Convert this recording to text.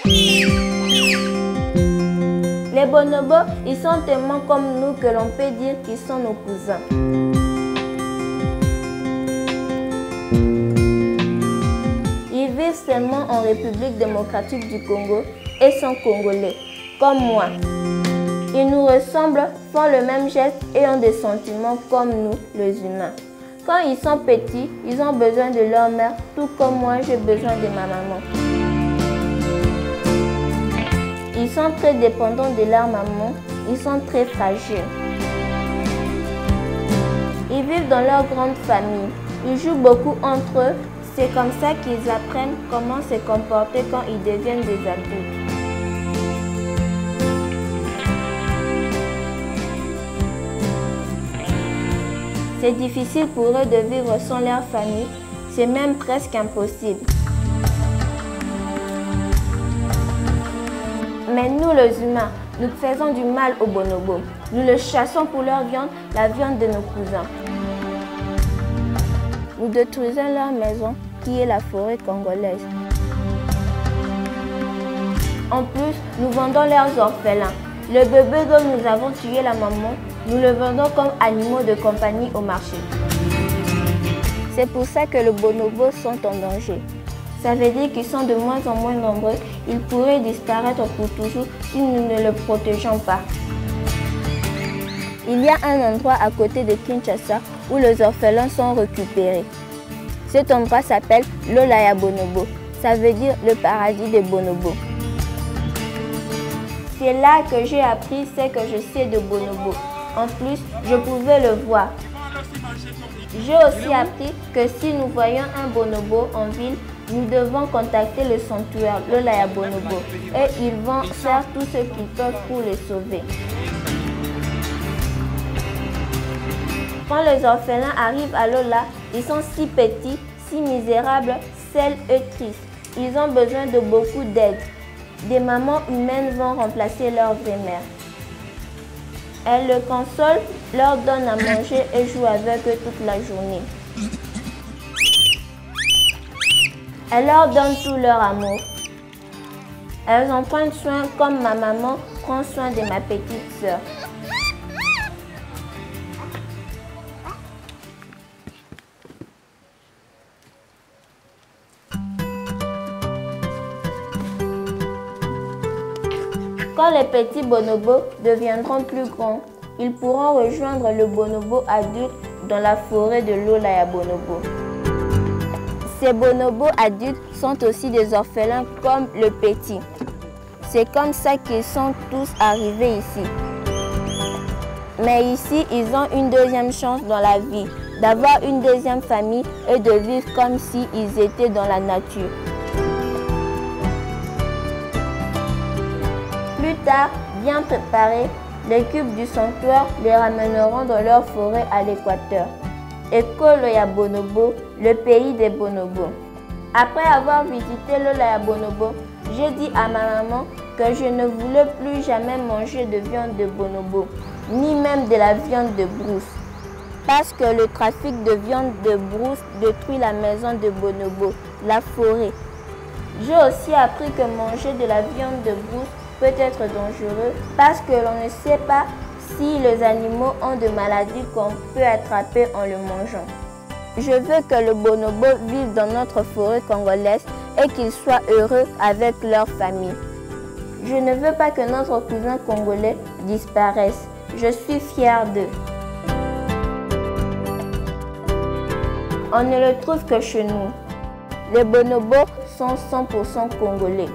Les bonobos, ils sont tellement comme nous que l'on peut dire qu'ils sont nos cousins. Ils vivent seulement en République démocratique du Congo et sont congolais, comme moi. Ils nous ressemblent, font le même geste et ont des sentiments comme nous, les humains. Quand ils sont petits, ils ont besoin de leur mère, tout comme moi j'ai besoin de ma maman. Ils sont très dépendants de leur maman, ils sont très fragiles. Ils vivent dans leur grande famille, ils jouent beaucoup entre eux. C'est comme ça qu'ils apprennent comment se comporter quand ils deviennent des adultes. C'est difficile pour eux de vivre sans leur famille, c'est même presque impossible. Mais nous les humains, nous faisons du mal aux bonobos. Nous les chassons pour leur viande, la viande de nos cousins. Nous détruisons leur maison, qui est la forêt congolaise. En plus, nous vendons leurs orphelins. Le bébé dont nous avons tué la maman, nous le vendons comme animaux de compagnie au marché. C'est pour ça que les bonobos sont en danger. Ça veut dire qu'ils sont de moins en moins nombreux. Ils pourraient disparaître pour toujours si nous ne les protégeons pas. Il y a un endroit à côté de Kinshasa où les orphelins sont récupérés. Cet endroit s'appelle l'Olaya Bonobo. Ça veut dire le paradis des bonobos. C'est là que j'ai appris ce que je sais de bonobos. En plus, je pouvais le voir. J'ai aussi appris que si nous voyons un bonobo en ville, nous devons contacter le sanctuaire, l'Olaya Bonobo, et ils vont faire tout ce qu'ils peuvent pour les sauver. Quand les orphelins arrivent à Lola, ils sont si petits, si misérables, seuls et tristes. Ils ont besoin de beaucoup d'aide. Des mamans humaines vont remplacer leur vraie mère. Elles le consolent, leur donnent à manger et jouent avec eux toute la journée. Elles leur donnent tout leur amour. Elles en prennent soin comme ma maman prend soin de ma petite sœur. Quand les petits bonobos deviendront plus grands, ils pourront rejoindre le bonobo adulte dans la forêt de l'Olaya Bonobo. Ces bonobos adultes sont aussi des orphelins comme le petit. C'est comme ça qu'ils sont tous arrivés ici. Mais ici, ils ont une deuxième chance dans la vie, d'avoir une deuxième famille et de vivre comme s'ils étaient dans la nature. Plus tard, bien préparés, les cubes du sanctuaire les ramèneront dans leur forêt à l'équateur. L'Olaya Bonobo, le pays des bonobos. Après avoir visité l'Olaya Bonobo, j'ai dit à ma maman que je ne voulais plus jamais manger de viande de bonobo, ni même de la viande de brousse. Parce que le trafic de viande de brousse détruit la maison de bonobo, la forêt. J'ai aussi appris que manger de la viande de brousse peut être dangereux parce que l'on ne sait pas si les animaux ont des maladies qu'on peut attraper en le mangeant. Je veux que le bonobo vive dans notre forêt congolaise et qu'ils soient heureux avec leur famille. Je ne veux pas que notre cousin congolais disparaisse. Je suis fière d'eux. On ne le trouve que chez nous. Les bonobos sont 100% congolais.